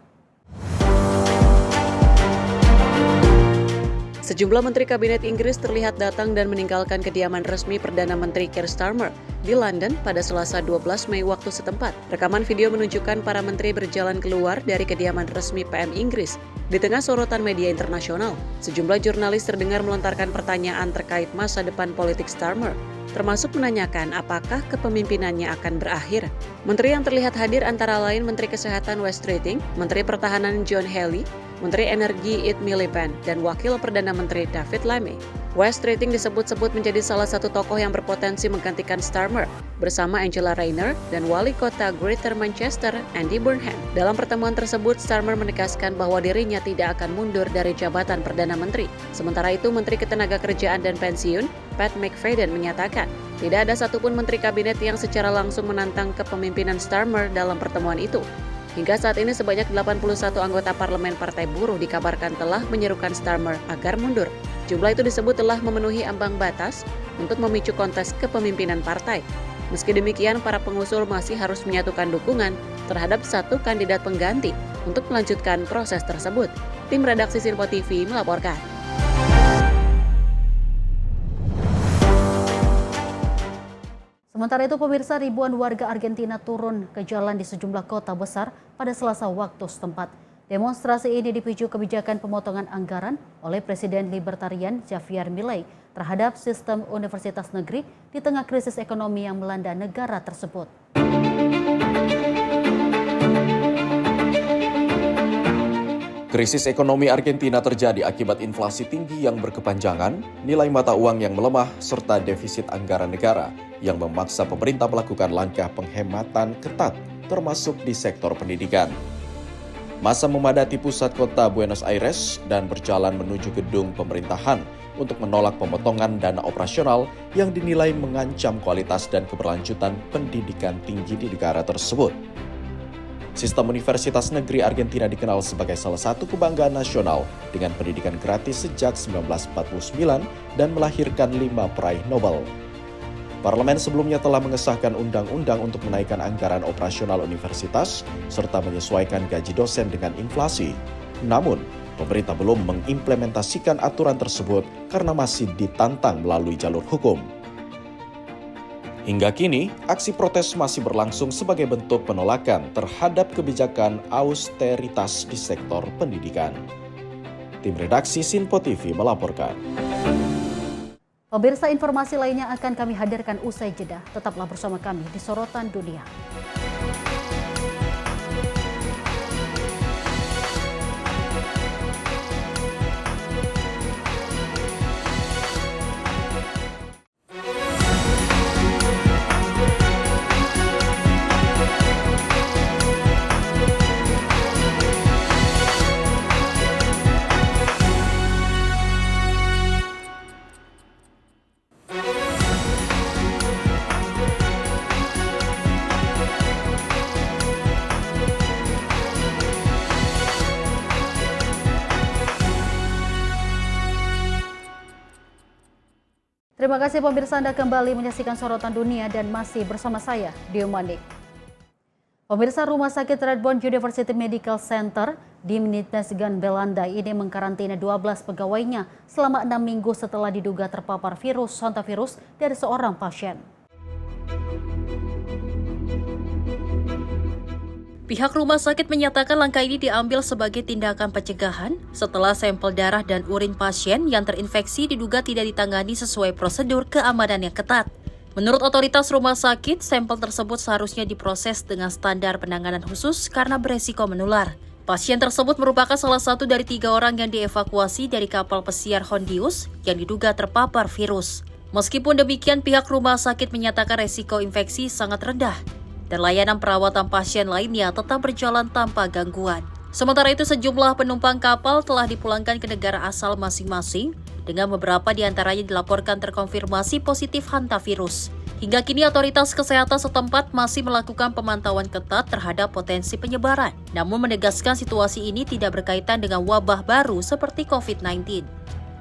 Sejumlah menteri kabinet Inggris terlihat datang dan meninggalkan kediaman resmi Perdana Menteri Keir Starmer di London pada Selasa 12 Mei waktu setempat. Rekaman video menunjukkan para menteri berjalan keluar dari kediaman resmi PM Inggris di tengah sorotan media internasional. Sejumlah jurnalis terdengar melontarkan pertanyaan terkait masa depan politik Starmer, termasuk menanyakan apakah kepemimpinannya akan berakhir. Menteri yang terlihat hadir antara lain Menteri Kesehatan Wes Streeting, Menteri Pertahanan John Healey, Menteri Energi Ed Miliband, dan Wakil Perdana Menteri David Lammy. Wes Streeting disebut-sebut menjadi salah satu tokoh yang berpotensi menggantikan Starmer bersama Angela Rayner dan Wali Kota Greater Manchester, Andy Burnham. Dalam pertemuan tersebut, Starmer menegaskan bahwa dirinya tidak akan mundur dari jabatan Perdana Menteri. Sementara itu, Menteri Ketenagakerjaan dan Pensiun, Pat McFadden, menyatakan tidak ada satupun menteri kabinet yang secara langsung menantang kepemimpinan Starmer dalam pertemuan itu. Hingga saat ini sebanyak 81 anggota parlemen Partai Buruh dikabarkan telah menyerukan Starmer agar mundur. Jumlah itu disebut telah memenuhi ambang batas untuk memicu kontes kepemimpinan partai. Meski demikian, para pengusul masih harus menyatukan dukungan terhadap satu kandidat pengganti untuk melanjutkan proses tersebut. Tim redaksi Simpo TV melaporkan. Sementara itu, pemirsa, ribuan warga Argentina turun ke jalan di sejumlah kota besar pada Selasa waktu setempat. Demonstrasi ini dipicu kebijakan pemotongan anggaran oleh Presiden Libertarian Javier Milei terhadap sistem universitas negeri di tengah krisis ekonomi yang melanda negara tersebut. Krisis ekonomi Argentina terjadi akibat inflasi tinggi yang berkepanjangan, nilai mata uang yang melemah, serta defisit anggaran negara yang memaksa pemerintah melakukan langkah penghematan ketat, termasuk di sektor pendidikan. Massa memadati pusat kota Buenos Aires dan berjalan menuju gedung pemerintahan untuk menolak pemotongan dana operasional yang dinilai mengancam kualitas dan keberlanjutan pendidikan tinggi di negara tersebut. Sistem universitas negeri Argentina dikenal sebagai salah satu kebanggaan nasional dengan pendidikan gratis sejak 1949 dan melahirkan 5 peraih Nobel. Parlemen sebelumnya telah mengesahkan undang-undang untuk menaikkan anggaran operasional universitas serta menyesuaikan gaji dosen dengan inflasi. Namun, pemerintah belum mengimplementasikan aturan tersebut karena masih ditantang melalui jalur hukum. Hingga kini, aksi protes masih berlangsung sebagai bentuk penolakan terhadap kebijakan austeritas di sektor pendidikan. Tim redaksi Simpo TV melaporkan. Pemirsa, informasi lainnya akan kami hadirkan usai jeda. Tetaplah bersama kami di Sorotan Dunia. Terima kasih pemirsa, Anda kembali menyaksikan Sorotan Dunia dan masih bersama saya, Dio Manik. Pemirsa, Rumah Sakit Radboud University Medical Center di Nijmegen, Belanda ini mengkarantina 12 pegawainya selama 6 minggu setelah diduga terpapar virus hantavirus dari seorang pasien. Pihak rumah sakit menyatakan langkah ini diambil sebagai tindakan pencegahan setelah sampel darah dan urin pasien yang terinfeksi diduga tidak ditangani sesuai prosedur keamanan yang ketat. Menurut otoritas rumah sakit, sampel tersebut seharusnya diproses dengan standar penanganan khusus karena beresiko menular. Pasien tersebut merupakan salah satu dari 3 orang yang dievakuasi dari kapal pesiar Hondius yang diduga terpapar virus. Meskipun demikian, pihak rumah sakit menyatakan resiko infeksi sangat rendah dan layanan perawatan pasien lainnya tetap berjalan tanpa gangguan. Sementara itu, sejumlah penumpang kapal telah dipulangkan ke negara asal masing-masing dengan beberapa di antaranya dilaporkan terkonfirmasi positif hantavirus. Hingga kini otoritas kesehatan setempat masih melakukan pemantauan ketat terhadap potensi penyebaran, namun menegaskan situasi ini tidak berkaitan dengan wabah baru seperti COVID-19.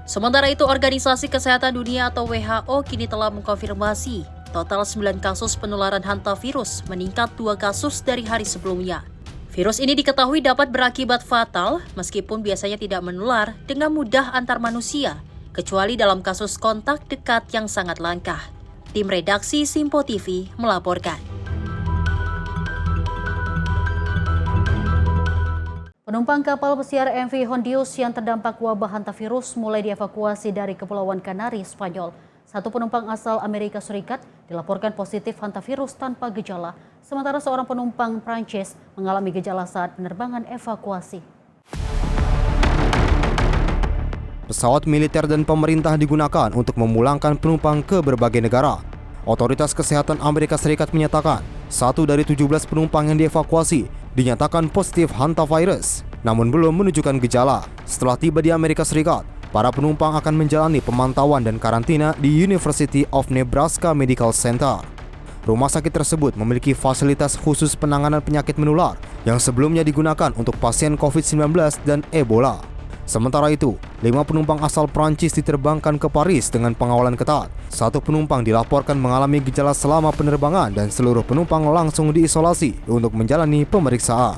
Sementara itu, Organisasi Kesehatan Dunia atau WHO kini telah mengkonfirmasi total 9 kasus penularan hantavirus, meningkat 2 kasus dari hari sebelumnya. Virus ini diketahui dapat berakibat fatal meskipun biasanya tidak menular dengan mudah antar manusia, kecuali dalam kasus kontak dekat yang sangat langka. Tim redaksi Simpo TV melaporkan. Penumpang kapal pesiar MV Hondius yang terdampak wabah hantavirus mulai dievakuasi dari Kepulauan Kanari, Spanyol. Satu penumpang asal Amerika Serikat dilaporkan positif hantavirus tanpa gejala, sementara seorang penumpang Prancis mengalami gejala saat penerbangan evakuasi. Pesawat militer dan pemerintah digunakan untuk memulangkan penumpang ke berbagai negara. Otoritas Kesehatan Amerika Serikat menyatakan 1 dari 17 penumpang yang dievakuasi dinyatakan positif hantavirus, namun belum menunjukkan gejala. Setelah tiba di Amerika Serikat, para penumpang akan menjalani pemantauan dan karantina di University of Nebraska Medical Center. Rumah sakit tersebut memiliki fasilitas khusus penanganan penyakit menular yang sebelumnya digunakan untuk pasien COVID-19 dan Ebola. Sementara itu, 5 penumpang asal Prancis diterbangkan ke Paris dengan pengawalan ketat. 1 penumpang dilaporkan mengalami gejala selama penerbangan dan seluruh penumpang langsung diisolasi untuk menjalani pemeriksaan.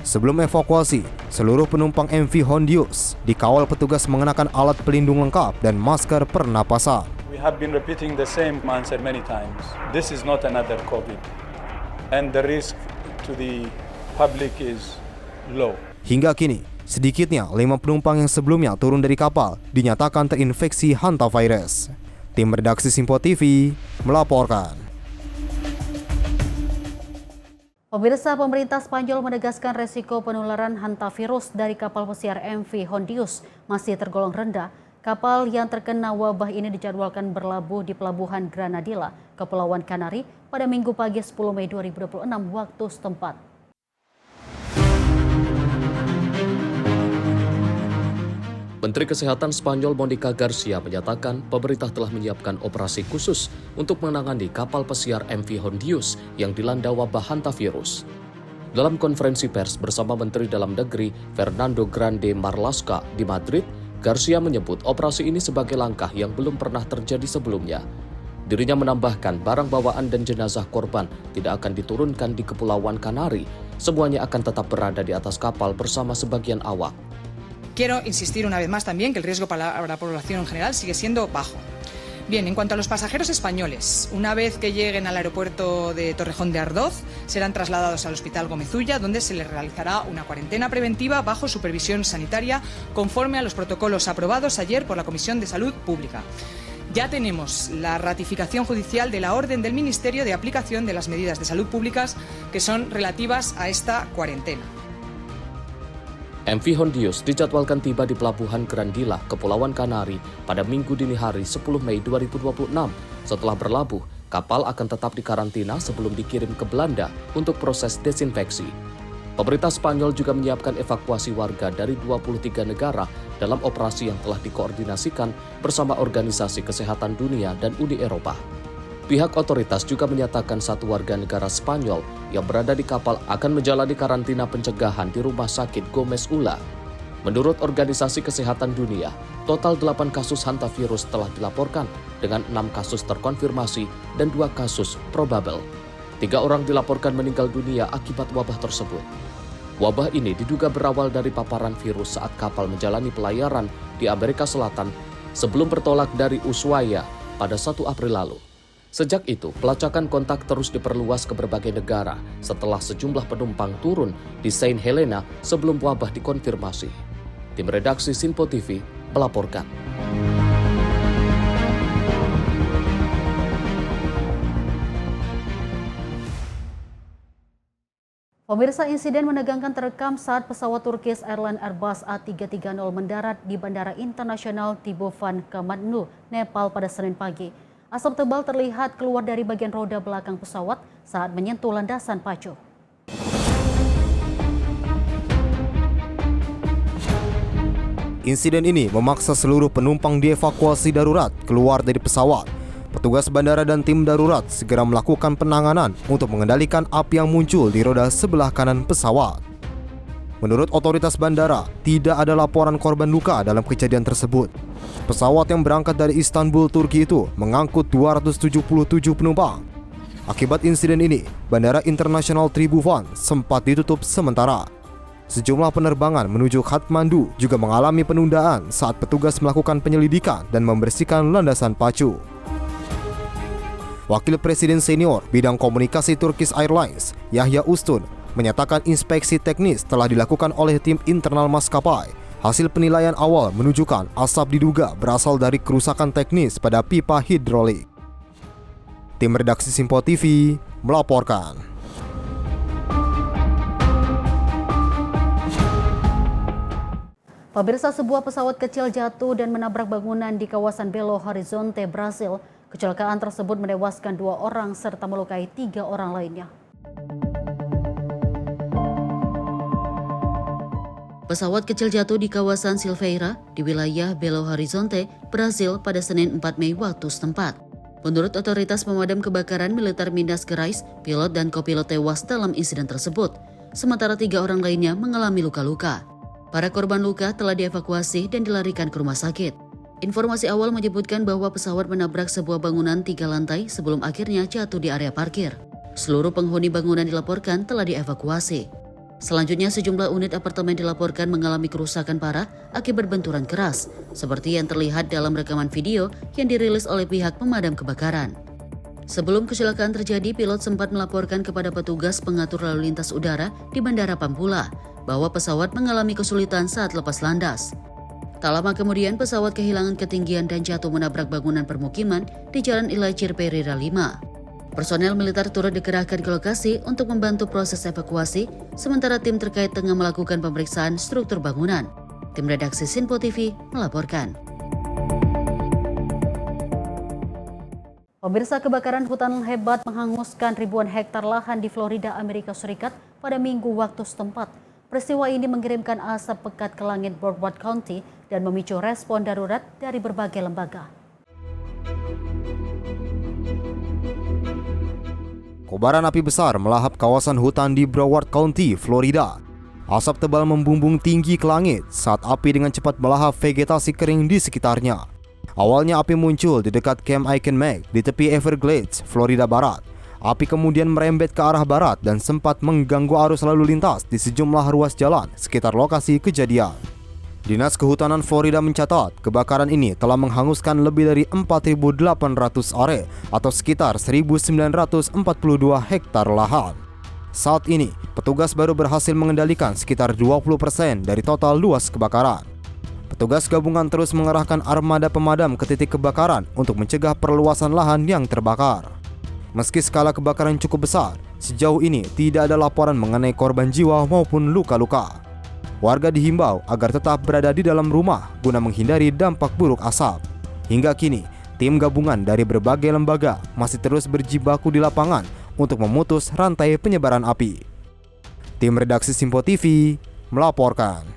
Sebelum evakuasi, seluruh penumpang MV Hondius dikawal petugas mengenakan alat pelindung lengkap dan masker pernapasan. We have been repeating the same answer many times. This is not another COVID, and the risk to the public is low. Hingga kini, sedikitnya 5 penumpang yang sebelumnya turun dari kapal dinyatakan terinfeksi hantavirus. Tim redaksi Simpo TV melaporkan. Pemirsa, pemerintah Spanyol menegaskan resiko penularan hantavirus dari kapal pesiar MV Hondius masih tergolong rendah. Kapal yang terkena wabah ini dijadwalkan berlabuh di Pelabuhan Granadilla, Kepulauan Kanari pada Minggu pagi 10 Mei 2026 waktu setempat. Menteri Kesehatan Spanyol Monica Garcia menyatakan pemerintah telah menyiapkan operasi khusus untuk menangani kapal pesiar MV Hondius yang dilanda wabah hantavirus. Dalam konferensi pers bersama Menteri Dalam Negeri Fernando Grande Marlaska di Madrid, Garcia menyebut operasi ini sebagai langkah yang belum pernah terjadi sebelumnya. Dirinya menambahkan barang bawaan dan jenazah korban tidak akan diturunkan di Kepulauan Kanari. Semuanya akan tetap berada di atas kapal bersama sebagian awak. Quiero insistir una vez más también que el riesgo para la población en general sigue siendo bajo. Bien, en cuanto a los pasajeros españoles, una vez que lleguen al aeropuerto de Torrejón de Ardoz, serán trasladados al Hospital Gómez Ulla, donde se les realizará una cuarentena preventiva bajo supervisión sanitaria conforme a los protocolos aprobados ayer por la Comisión de Salud Pública. Ya tenemos la ratificación judicial de la orden del Ministerio de aplicación de las medidas de salud públicas que son relativas a esta cuarentena. MV Hondius dijadwalkan tiba di Pelabuhan Granadilla, Kepulauan Kanari pada Minggu dini hari 10 Mei 2026. Setelah berlabuh, kapal akan tetap dikarantina sebelum dikirim ke Belanda untuk proses desinfeksi. Pemerintah Spanyol juga menyiapkan evakuasi warga dari 23 negara dalam operasi yang telah dikoordinasikan bersama Organisasi Kesehatan Dunia dan Uni Eropa. Pihak otoritas juga menyatakan 1 warga negara Spanyol yang berada di kapal akan menjalani karantina pencegahan di Rumah Sakit Gómez Ulla. Menurut Organisasi Kesehatan Dunia, total 8 kasus hantavirus telah dilaporkan dengan 6 kasus terkonfirmasi dan 2 kasus probable. 3 orang dilaporkan meninggal dunia akibat wabah tersebut. Wabah ini diduga berawal dari paparan virus saat kapal menjalani pelayaran di Amerika Selatan sebelum bertolak dari Ushuaia pada 1 April lalu. Sejak itu, pelacakan kontak terus diperluas ke berbagai negara setelah sejumlah penumpang turun di Saint Helena sebelum wabah dikonfirmasi. Tim redaksi Simpo TV melaporkan. Pemirsa, insiden menegangkan terekam saat pesawat Turkish Airlines Airbus A330 mendarat di Bandara Internasional Tibovan Kathmandu, Nepal pada Senin pagi. Asap tebal terlihat keluar dari bagian roda belakang pesawat saat menyentuh landasan pacu. Insiden ini memaksa seluruh penumpang dievakuasi darurat keluar dari pesawat. Petugas bandara dan tim darurat segera melakukan penanganan untuk mengendalikan api yang muncul di roda sebelah kanan pesawat. Menurut otoritas bandara, tidak ada laporan korban luka dalam kejadian tersebut. Pesawat yang berangkat dari Istanbul, Turki itu mengangkut 277 penumpang. Akibat insiden ini, Bandara Internasional Tribhuvan sempat ditutup sementara. Sejumlah penerbangan menuju Kathmandu juga mengalami penundaan saat petugas melakukan penyelidikan dan membersihkan landasan pacu. Wakil Presiden Senior Bidang Komunikasi Turkish Airlines, Yahya Ustun, menyatakan inspeksi teknis telah dilakukan oleh tim internal maskapai. Hasil penilaian awal menunjukkan asap diduga berasal dari kerusakan teknis pada pipa hidrolik. Tim redaksi Simpo TV melaporkan. Pemirsa, sebuah pesawat kecil jatuh dan menabrak bangunan di kawasan Belo Horizonte, Brasil. Kecelakaan tersebut menewaskan 2 orang serta melukai 3 orang lainnya. Pesawat kecil jatuh di kawasan Silveira di wilayah Belo Horizonte, Brasil pada Senin 4 Mei waktu setempat. Menurut otoritas pemadam kebakaran militer Minas Gerais, pilot dan kopilot tewas dalam insiden tersebut, sementara 3 orang lainnya mengalami luka-luka. Para korban luka telah dievakuasi dan dilarikan ke rumah sakit. Informasi awal menyebutkan bahwa pesawat menabrak sebuah bangunan 3 lantai sebelum akhirnya jatuh di area parkir. Seluruh penghuni bangunan dilaporkan telah dievakuasi. Selanjutnya sejumlah unit apartemen dilaporkan mengalami kerusakan parah akibat benturan keras, seperti yang terlihat dalam rekaman video yang dirilis oleh pihak pemadam kebakaran. Sebelum kecelakaan terjadi, pilot sempat melaporkan kepada petugas pengatur lalu lintas udara di Bandara Pampula bahwa pesawat mengalami kesulitan saat lepas landas. Tak lama kemudian, pesawat kehilangan ketinggian dan jatuh menabrak bangunan permukiman di Jalan Ilacir Pereira 5. Personel militer turut dikerahkan ke lokasi untuk membantu proses evakuasi, sementara tim terkait tengah melakukan pemeriksaan struktur bangunan. Tim redaksi Sinpo TV melaporkan. Pemirsa, kebakaran hutan hebat menghanguskan ribuan hektar lahan di Florida, Amerika Serikat pada Minggu waktu setempat. Peristiwa ini mengirimkan asap pekat ke langit Broward County dan memicu respon darurat dari berbagai lembaga. Kobaran api besar melahap kawasan hutan di Broward County, Florida. Asap tebal membumbung tinggi ke langit saat api dengan cepat melahap vegetasi kering di sekitarnya. Awalnya api muncul di dekat Camp Aiken-Meg di tepi Everglades, Florida Barat. Api kemudian merembet ke arah barat dan sempat mengganggu arus lalu lintas di sejumlah ruas jalan sekitar lokasi kejadian. Dinas Kehutanan Florida mencatat kebakaran ini telah menghanguskan lebih dari 4.800 are atau sekitar 1.942 hektar lahan. Saat ini, petugas baru berhasil mengendalikan sekitar 20% dari total luas kebakaran. Petugas gabungan terus mengerahkan armada pemadam ke titik kebakaran untuk mencegah perluasan lahan yang terbakar. Meski skala kebakaran cukup besar, sejauh ini tidak ada laporan mengenai korban jiwa maupun luka-luka. Warga dihimbau agar tetap berada di dalam rumah guna menghindari dampak buruk asap. Hingga kini, tim gabungan dari berbagai lembaga masih terus berjibaku di lapangan untuk memutus rantai penyebaran api. Tim redaksi Simpo TV melaporkan.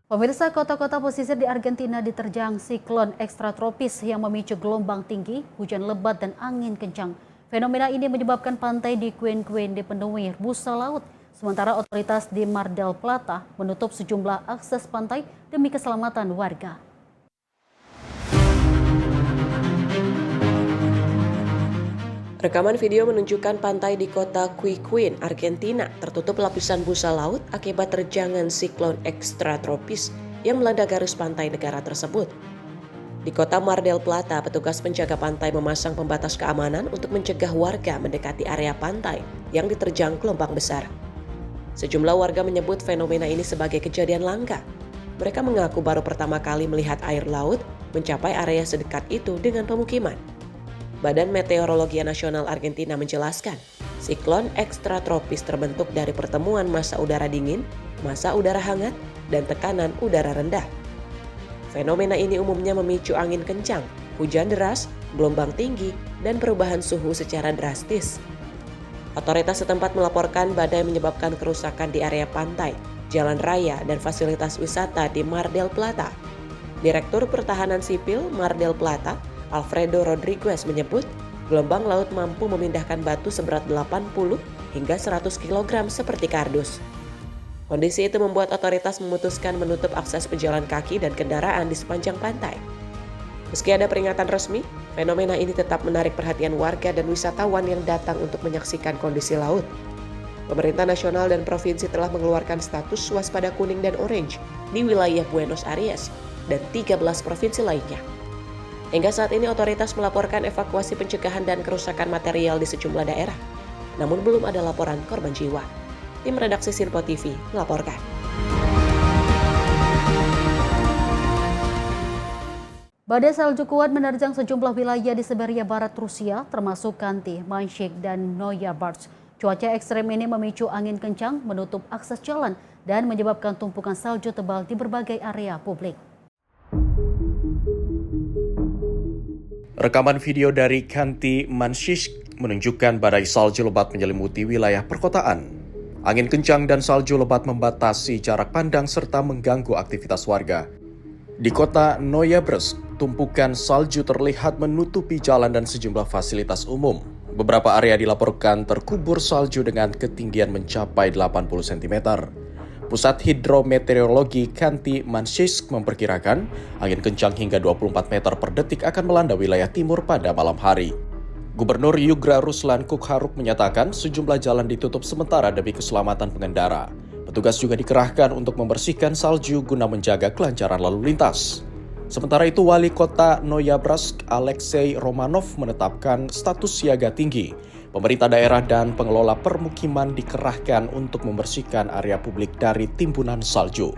Pemirsa, kota-kota pesisir di Argentina diterjang siklon ekstratropis yang memicu gelombang tinggi, hujan lebat, dan angin kencang. Fenomena ini menyebabkan pantai di Queen dipenuhi busa laut, sementara otoritas di Mar del Plata menutup sejumlah akses pantai demi keselamatan warga. Rekaman video menunjukkan pantai di kota Queen, Argentina tertutup lapisan busa laut akibat terjangan siklon ekstratropis yang melanda garis pantai negara tersebut. Di kota Mar del Plata, petugas penjaga pantai memasang pembatas keamanan untuk mencegah warga mendekati area pantai yang diterjang gelombang besar. Sejumlah warga menyebut fenomena ini sebagai kejadian langka. Mereka mengaku baru pertama kali melihat air laut mencapai area sedekat itu dengan pemukiman. Badan Meteorologi Nasional Argentina menjelaskan, siklon ekstratropis terbentuk dari pertemuan massa udara dingin, massa udara hangat, dan tekanan udara rendah. Fenomena ini umumnya memicu angin kencang hujan deras, gelombang tinggi, dan perubahan suhu secara drastis. Otoritas setempat melaporkan badai menyebabkan kerusakan di area pantai, jalan raya, dan fasilitas wisata di Mar del Plata. Direktur Pertahanan Sipil Mar del Plata, Alfredo Rodriguez menyebut, gelombang laut mampu memindahkan batu seberat 80 hingga 100 kg seperti kardus. Kondisi itu membuat otoritas memutuskan menutup akses pejalan kaki dan kendaraan di sepanjang pantai. Meski ada peringatan resmi, fenomena ini tetap menarik perhatian warga dan wisatawan yang datang untuk menyaksikan kondisi laut. Pemerintah nasional dan provinsi telah mengeluarkan status waspada kuning dan orange di wilayah Buenos Aires dan 13 provinsi lainnya. Hingga saat ini otoritas melaporkan evakuasi pencegahan dan kerusakan material di sejumlah daerah. Namun belum ada laporan korban jiwa. Tim redaksi Sinpo TV melaporkan. Badai salju kuat menerjang sejumlah wilayah di Siberia Barat Rusia, termasuk Khanty, Manshik, dan Noyabarsk. Cuaca ekstrem ini memicu angin kencang, menutup akses jalan, dan menyebabkan tumpukan salju tebal di berbagai area publik. Rekaman video dari Khanty, Manshik menunjukkan badai salju lebat menyelimuti wilayah perkotaan. Angin kencang dan salju lebat membatasi jarak pandang serta mengganggu aktivitas warga. Di kota Noyabarsk, tumpukan salju terlihat menutupi jalan dan sejumlah fasilitas umum. Beberapa area dilaporkan terkubur salju dengan ketinggian mencapai 80 cm. Pusat Hidrometeorologi Khanty Manshik memperkirakan angin kencang hingga 24 meter per detik akan melanda wilayah timur pada malam hari. Gubernur Yugra Ruslan Kukharuk menyatakan sejumlah jalan ditutup sementara demi keselamatan pengendara. Petugas juga dikerahkan untuk membersihkan salju guna menjaga kelancaran lalu lintas. Sementara itu, Wali Kota Noyabarsk Alexei Romanov menetapkan status siaga tinggi. Pemerintah daerah dan pengelola permukiman dikerahkan untuk membersihkan area publik dari timbunan salju.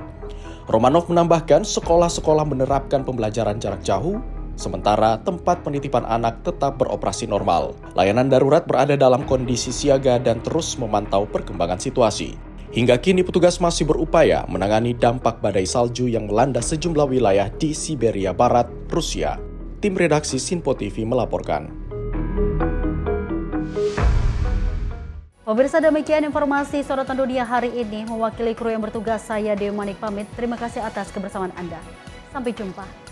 Romanov menambahkan sekolah-sekolah menerapkan pembelajaran jarak jauh, sementara tempat penitipan anak tetap beroperasi normal. Layanan darurat berada dalam kondisi siaga dan terus memantau perkembangan situasi. Hingga kini petugas masih berupaya menangani dampak badai salju yang melanda sejumlah wilayah di Siberia Barat, Rusia. Tim redaksi Sinpo TV melaporkan. Pemirsa, demikian informasi sorotan dunia hari ini. Mewakili kru yang bertugas, saya Dewi Manik pamit. Terima kasih atas kebersamaan Anda. Sampai jumpa.